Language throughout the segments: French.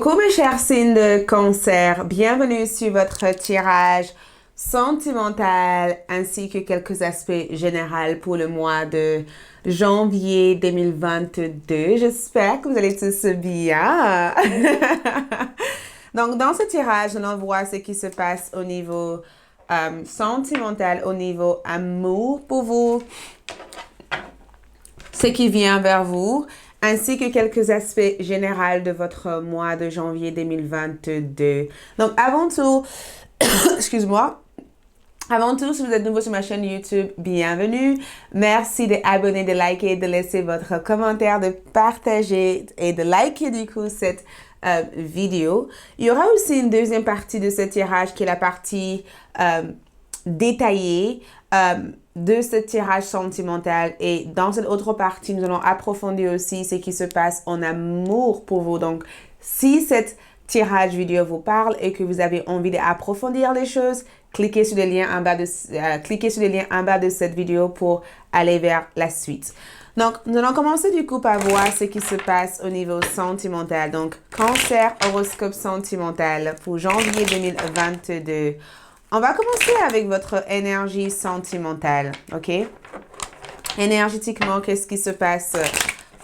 Coucou mes chers signes de cancer, bienvenue sur votre tirage sentimental ainsi que quelques aspects généraux pour le mois de janvier 2022. J'espère que vous allez tous bien. Donc dans ce tirage, on voit ce qui se passe au niveau sentimental, au niveau amour pour vous, ce qui vient vers vous, ainsi que quelques aspects généraux de votre mois de janvier 2022. Donc, avant tout, excuse-moi, avant tout, si vous êtes nouveau sur ma chaîne YouTube, bienvenue. Merci d'abonner, de liker, de laisser votre commentaire, de partager et de liker du coup cette vidéo. Il y aura aussi une deuxième partie de ce tirage qui est la partie détaillée de ce tirage sentimental, et dans cette autre partie, nous allons approfondir aussi ce qui se passe en amour pour vous. Donc, si cette tirage vidéo vous parle et que vous avez envie d'approfondir les choses, cliquez sur les liens en bas de cette vidéo pour aller vers la suite. Donc, nous allons commencer du coup par voir ce qui se passe au niveau sentimental. Donc, cancer, horoscope sentimental pour janvier 2022. On va commencer avec votre énergie sentimentale, ok? Énergétiquement, qu'est-ce qui se passe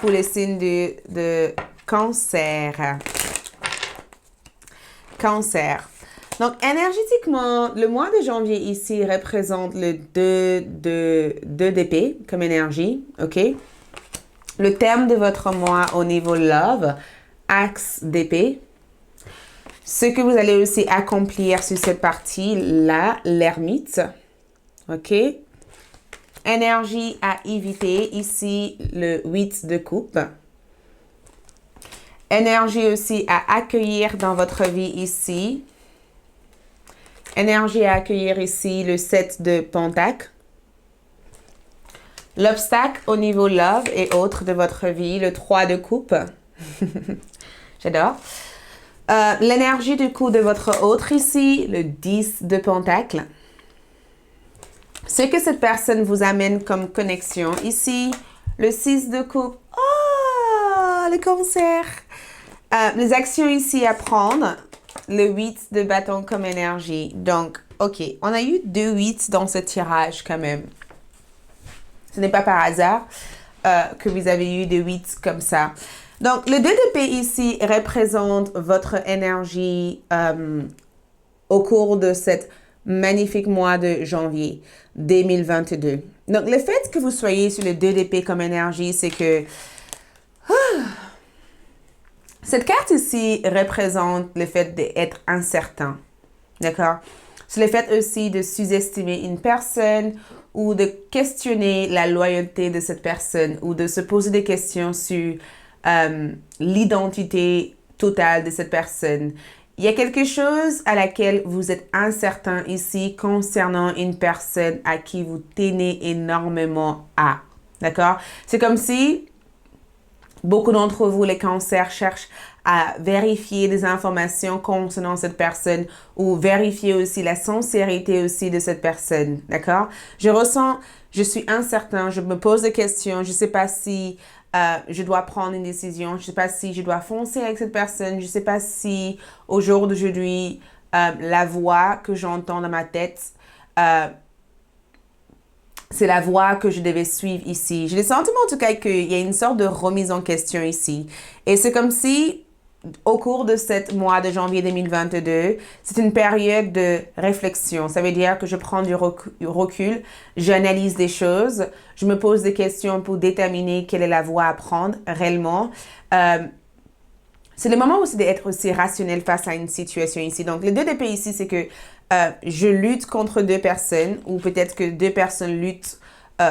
pour les signes de cancer? Cancer. Donc, énergétiquement, le mois de janvier ici représente le 2 d'épée comme énergie, ok? Le thème de votre mois au niveau love, axe d'épée. Ce que vous allez aussi accomplir sur cette partie-là, l'ermite. OK? Énergie à éviter, ici, le 8 de coupe. Énergie aussi à accueillir dans votre vie, ici. Énergie à accueillir ici, le 7 de pentacle. L'obstacle au niveau love et autres de votre vie, le 3 de coupe. J'adore. L'énergie du coup de votre autre ici, le 10 de pentacle. Ce que cette personne vous amène comme connexion ici, le 6 de coupe. Oh, le cancer. Les actions ici à prendre, le 8 de bâton comme énergie. Donc, ok, on a eu 2 8 dans ce tirage quand même. Ce n'est pas par hasard que vous avez eu 2 8 comme ça. Donc, le 2 d'épée ici représente votre énergie au cours de cet magnifique mois de janvier 2022. Donc, le fait que vous soyez sur le 2 d'épée comme énergie, c'est que cette carte ici représente le fait d'être incertain. D'accord? C'est le fait aussi de sous-estimer une personne ou de questionner la loyauté de cette personne ou de se poser des questions sur l'identité totale de cette personne. Il y a quelque chose à laquelle vous êtes incertain ici concernant une personne à qui vous tenez énormément à. D'accord? C'est comme si beaucoup d'entre vous, les cancers, cherchent à vérifier des informations concernant cette personne ou vérifier aussi la sincérité aussi de cette personne. D'accord? Je suis incertain, je me pose des questions, je ne sais pas si je dois prendre une décision, je ne sais pas si je dois foncer avec cette personne, je ne sais pas si au jour d'aujourd'hui, la voix que j'entends dans ma tête, c'est la voie que je devais suivre ici. J'ai le sentiment en tout cas qu'il y a une sorte de remise en question ici. Et c'est comme si, au cours de ce mois de janvier 2022, c'est une période de réflexion. Ça veut dire que je prends du recul, j'analyse des choses, je me pose des questions pour déterminer quelle est la voie à prendre réellement. C'est le moment aussi d'être aussi rationnel face à une situation ici. Donc, le 2 d'épée ici, c'est que je lutte contre 2 personnes, ou peut-être que 2 personnes luttent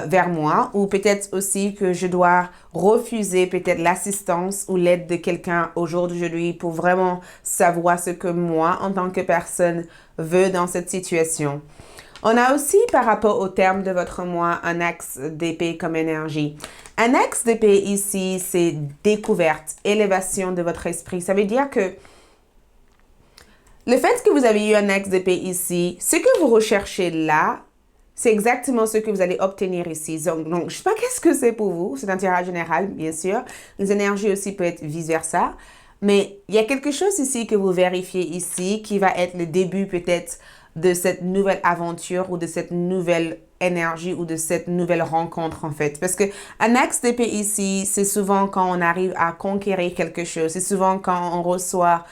vers moi, ou peut-être aussi que je dois refuser peut-être l'assistance ou l'aide de quelqu'un au jour d'aujourd'hui pour vraiment savoir ce que moi, en tant que personne, veux dans cette situation. On a aussi, par rapport au terme de votre mois, un axe d'épée comme énergie. Un axe d'épée ici, c'est découverte, élévation de votre esprit. Ça veut dire que le fait que vous avez eu un axe d'épée ici, ce que vous recherchez là, c'est exactement ce que vous allez obtenir ici. Donc, je ne sais pas qu'est-ce que c'est pour vous. C'est un tirage général, bien sûr. Les énergies aussi peuvent être vice-versa. Mais il y a quelque chose ici que vous vérifiez ici qui va être le début peut-être de cette nouvelle aventure ou de cette nouvelle énergie ou de cette nouvelle rencontre en fait. Parce que un axe d'épée ici, c'est souvent quand on arrive à conquérir quelque chose. C'est souvent quand on reçoit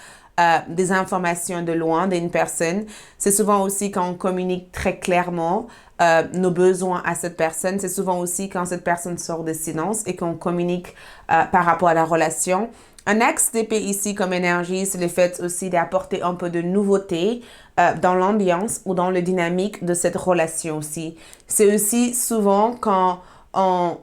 des informations de loin d'une personne. C'est souvent aussi quand on communique très clairement nos besoins à cette personne. C'est souvent aussi quand cette personne sort de silence et qu'on communique par rapport à la relation. Un axe d'épée ici comme énergie, c'est le fait aussi d'apporter un peu de nouveauté dans l'ambiance ou dans le dynamique de cette relation aussi. C'est aussi souvent quand on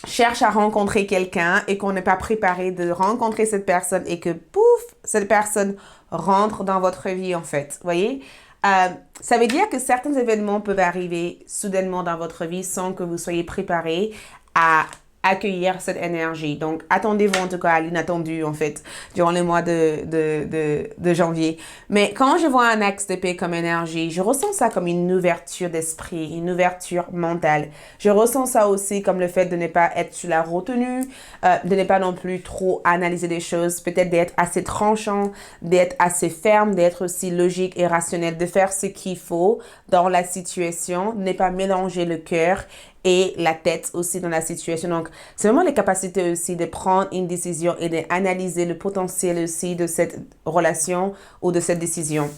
cherche à rencontrer quelqu'un et qu'on n'est pas préparé de rencontrer cette personne et que pouf, cette personne rentre dans votre vie en fait. Vous voyez? Ça veut dire que certains événements peuvent arriver soudainement dans votre vie sans que vous soyez préparé à accueillir cette énergie. Donc, attendez-vous en tout cas à l'inattendu, en fait, durant le mois de janvier. Mais quand je vois un axe d'épée comme énergie, je ressens ça comme une ouverture d'esprit, une ouverture mentale. Je ressens ça aussi comme le fait de ne pas être sur la retenue, de ne pas non plus trop analyser des choses, peut-être d'être assez tranchant, d'être assez ferme, d'être aussi logique et rationnel, de faire ce qu'il faut dans la situation, de ne pas mélanger le cœur et la tête aussi dans la situation. Donc, c'est vraiment les capacités aussi de prendre une décision et d'analyser le potentiel aussi de cette relation ou de cette décision.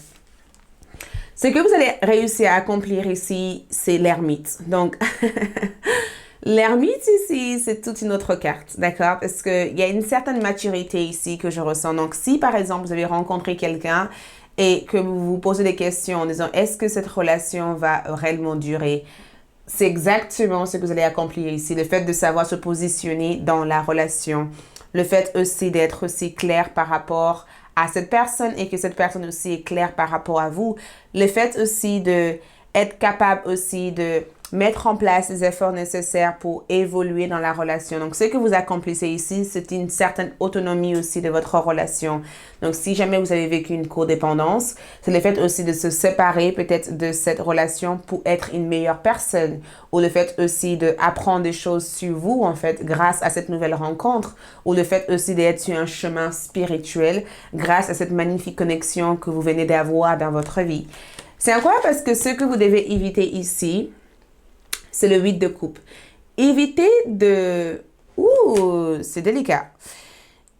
Ce que vous allez réussir à accomplir ici, c'est l'ermite. Donc, l'ermite ici, c'est toute une autre carte, d'accord? Parce qu'il y a une certaine maturité ici que je ressens. Donc, si par exemple, vous avez rencontré quelqu'un et que vous vous posez des questions en disant, est-ce que cette relation va réellement durer? C'est exactement ce que vous allez accomplir ici. Le fait de savoir se positionner dans la relation. Le fait aussi d'être aussi clair par rapport à cette personne et que cette personne aussi est claire par rapport à vous. Le fait aussi de être capable aussi de mettre en place les efforts nécessaires pour évoluer dans la relation. Donc, ce que vous accomplissez ici, c'est une certaine autonomie aussi de votre relation. Donc, si jamais vous avez vécu une codépendance, c'est le fait aussi de se séparer peut-être de cette relation pour être une meilleure personne, ou le fait aussi d'apprendre des choses sur vous, en fait, grâce à cette nouvelle rencontre, ou le fait aussi d'être sur un chemin spirituel grâce à cette magnifique connexion que vous venez d'avoir dans votre vie. C'est incroyable parce que ce que vous devez éviter ici, c'est le 8 de coupe. Évitez de... Ouh, c'est délicat.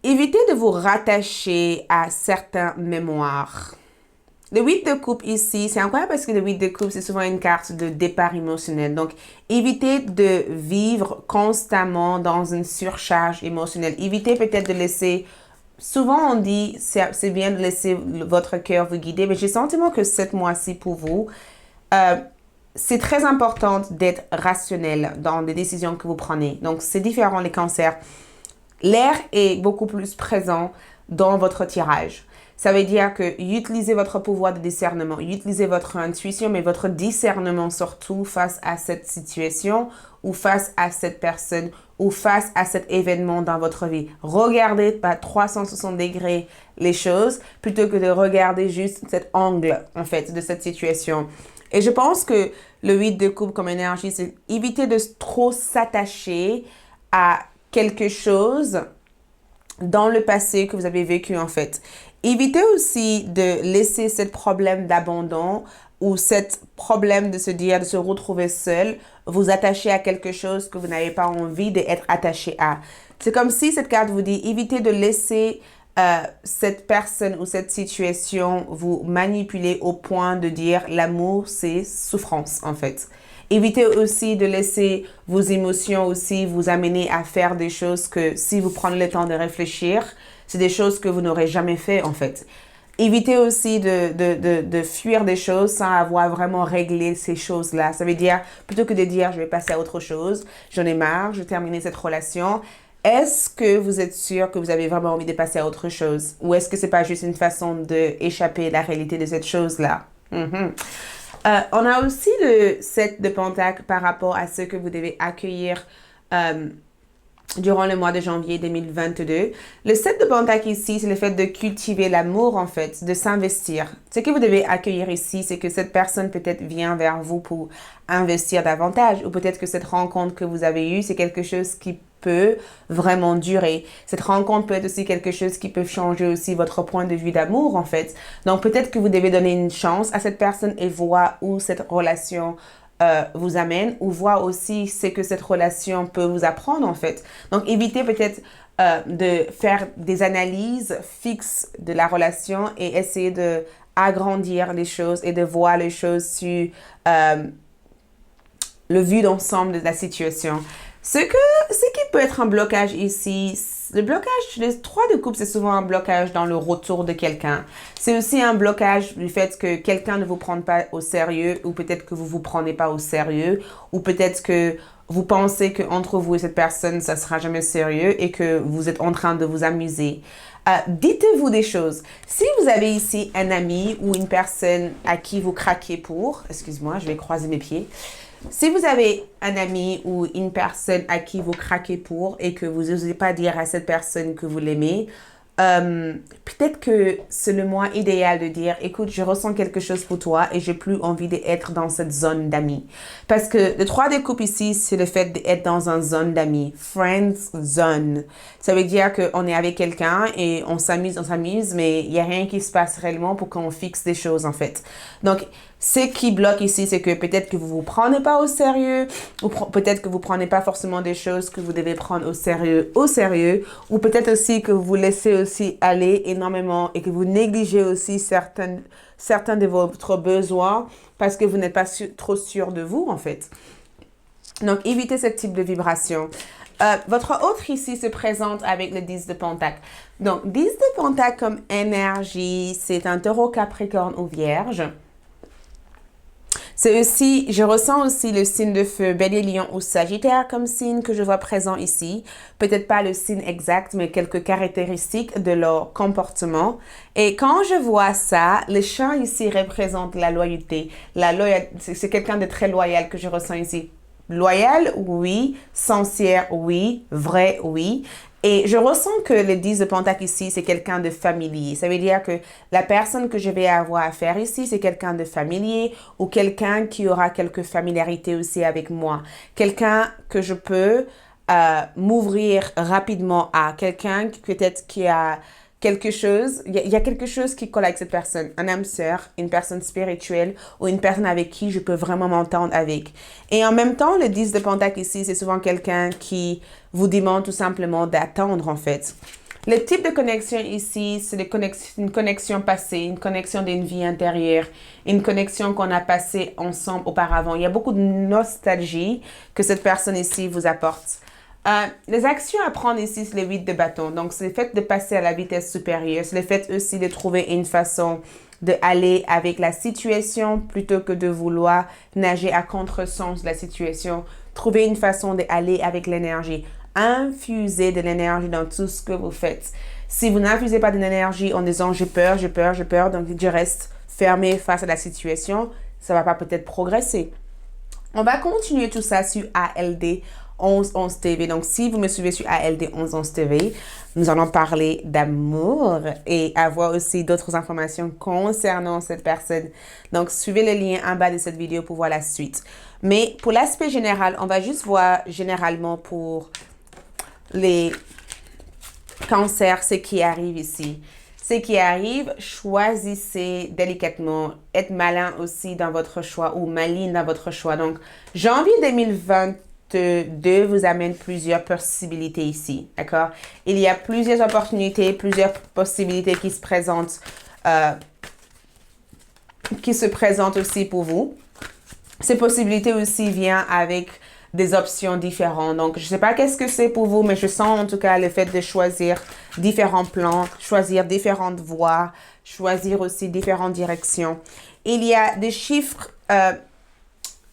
Évitez de vous rattacher à certaines mémoires. Le 8 de coupe ici, c'est incroyable parce que le 8 de coupe, c'est souvent une carte de départ émotionnel. Donc, évitez de vivre constamment dans une surcharge émotionnelle. Évitez peut-être de laisser... Souvent, on dit, c'est bien de laisser votre cœur vous guider, mais j'ai le sentiment que cette mois-ci, pour vous, c'est très important d'être rationnel dans les décisions que vous prenez. Donc, c'est différent les cancers. L'air est beaucoup plus présent dans votre tirage. Ça veut dire que utilisez votre pouvoir de discernement, utilisez votre intuition, mais votre discernement surtout face à cette situation ou face à cette personne ou face à cet événement dans votre vie. Regardez à 360 degrés les choses plutôt que de regarder juste cet angle, en fait, de cette situation. Et je pense que le 8 de coupe comme énergie, c'est éviter de trop s'attacher à quelque chose dans le passé que vous avez vécu, en fait. Évitez aussi de laisser ce problème d'abandon ou ce problème de se dire, de se retrouver seul, vous attacher à quelque chose que vous n'avez pas envie d'être attaché à. C'est comme si cette carte vous dit, évitez de laisser cette personne ou cette situation vous manipuler au point de dire l'amour, c'est souffrance, en fait. Évitez aussi de laisser vos émotions aussi vous amener à faire des choses que si vous prenez le temps de réfléchir, c'est des choses que vous n'aurez jamais fait, en fait. Évitez aussi de fuir des choses sans avoir vraiment réglé ces choses-là. Ça veut dire, plutôt que de dire, je vais passer à autre chose, j'en ai marre, je vais terminer cette relation. Est-ce que vous êtes sûr que vous avez vraiment envie de passer à autre chose? Ou est-ce que c'est pas juste une façon d'échapper à la réalité de cette chose-là? On a aussi le 7 de Pentacle par rapport à ce que vous devez accueillir durant le mois de janvier 2022. Le 7 de Pentacle ici, c'est le fait de cultiver l'amour, en fait, de s'investir. Ce que vous devez accueillir ici, c'est que cette personne peut-être vient vers vous pour investir davantage, ou peut-être que cette rencontre que vous avez eue, c'est quelque chose qui peut vraiment durer. Cette rencontre peut être aussi quelque chose qui peut changer aussi votre point de vue d'amour, en fait. Donc, peut-être que vous devez donner une chance à cette personne et voir où cette relation vous amène, ou voir aussi ce que cette relation peut vous apprendre, en fait. Donc, évitez peut-être de faire des analyses fixes de la relation et essayer de agrandir les choses et de voir les choses sur le vue d'ensemble de la situation. Ce qui peut être un blocage ici, le blocage, les 3 de coupe, c'est souvent un blocage dans le retour de quelqu'un. C'est aussi un blocage du fait que quelqu'un ne vous prend pas au sérieux, ou peut-être que vous vous prenez pas au sérieux, ou peut-être que vous pensez qu'entre vous et cette personne, ça sera jamais sérieux et que vous êtes en train de vous amuser. Dites-vous des choses. Si vous avez ici un ami ou une personne à qui vous craquez pour, excuse-moi, je vais croiser mes pieds. Si vous avez un ami ou une personne à qui vous craquez pour et que vous n'osez pas dire à cette personne que vous l'aimez, peut-être que c'est le moment idéal de dire, écoute, je ressens quelque chose pour toi et j'ai plus envie d'être dans cette zone d'amis. Parce que le 3 de coupe ici, c'est le fait d'être dans une zone d'amis. Friends zone. Ça veut dire qu'on est avec quelqu'un et on s'amuse, mais il n'y a rien qui se passe réellement pour qu'on fixe des choses, en fait. Donc, ce qui bloque ici, c'est que peut-être que vous ne vous prenez pas au sérieux, ou peut-être que vous ne prenez pas forcément des choses que vous devez prendre au sérieux, ou peut-être aussi que vous laissez aussi aller énormément et que vous négligez aussi certains de votre besoins parce que vous n'êtes pas trop sûr de vous, en fait. Donc, évitez ce type de vibration. Votre autre ici se présente avec le 10 de Pentacle. Donc, 10 de Pentacle comme énergie, c'est un taureau, capricorne ou vierge. C'est aussi, je ressens aussi le signe de feu, Bélier, Lion ou Sagittaire comme signe que je vois présent ici. Peut-être pas le signe exact, mais quelques caractéristiques de leur comportement. Et quand je vois ça, le chat ici représente la loyauté. C'est quelqu'un de très loyal que je ressens ici. Loyal, oui. Sincère, oui. Vrai, oui. Et je ressens que le 10 de Pentacle ici, c'est quelqu'un de familier. Ça veut dire que la personne que je vais avoir à faire ici, c'est quelqu'un de familier ou quelqu'un qui aura quelques familiarités aussi avec moi. Quelqu'un que je peux m'ouvrir rapidement à. Quelqu'un qui peut-être qui a quelque chose, il y a quelque chose qui colle avec cette personne, un âme sœur, une personne spirituelle ou une personne avec qui je peux vraiment m'entendre avec. Et en même temps, le 10 de Pentacle ici, c'est souvent quelqu'un qui vous demande tout simplement d'attendre, en fait. Le type de connexion ici, c'est une connexion passée, une connexion d'une vie intérieure, une connexion qu'on a passée ensemble auparavant. Il y a beaucoup de nostalgie que cette personne ici vous apporte. Les actions à prendre ici, c'est le 8 de bâton. Donc, c'est le fait de passer à la vitesse supérieure. C'est le fait aussi de trouver une façon d'aller avec la situation plutôt que de vouloir nager à contresens de la situation. Trouver une façon d'aller avec l'énergie. Infuser de l'énergie dans tout ce que vous faites. Si vous n'infusez pas de l'énergie en disant j'ai peur, donc je reste fermé face à la situation, ça va pas peut-être progresser. On va continuer tout ça sur ALD 1111 TV. Donc, si vous me suivez sur ALD 1111 TV, nous allons parler d'amour et avoir aussi d'autres informations concernant cette personne. Donc, suivez le lien en bas de cette vidéo pour voir la suite. Mais pour l'aspect général, on va juste voir généralement pour les cancers ce qui arrive ici. Ce qui arrive, choisissez délicatement, être malin aussi dans votre choix ou maligne dans votre choix. Donc, janvier 2022 vous amène plusieurs possibilités ici, d'accord? Il y a plusieurs opportunités, plusieurs possibilités qui se présentent aussi pour vous. Ces possibilités aussi viennent avec des options différentes. Donc, je ne sais pas qu'est-ce que c'est pour vous, mais je sens en tout cas le fait de choisir différents plans, choisir différentes voies, choisir aussi différentes directions. Il y a des chiffres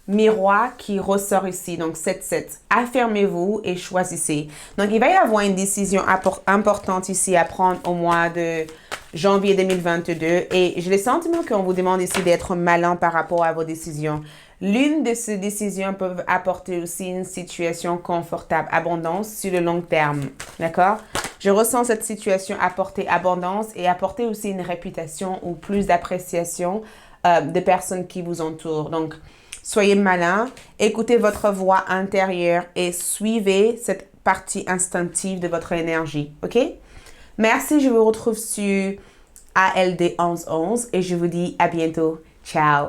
miroirs qui ressortent ici. Donc, 7-7. Affirmez-vous et choisissez. Donc, il va y avoir une décision importante ici à prendre au mois de janvier 2022. Et j'ai le sentiment qu'on vous demande ici d'être malin par rapport à vos décisions. L'une de ces décisions peut apporter aussi une situation confortable, abondance sur le long terme. D'accord? Je ressens cette situation apporter abondance et apporter aussi une réputation ou plus d'appréciation de personnes qui vous entourent. Donc, soyez malin, écoutez votre voix intérieure et suivez cette partie instinctive de votre énergie, ok? Merci, je vous retrouve sur ALD 1111 et je vous dis à bientôt. Ciao!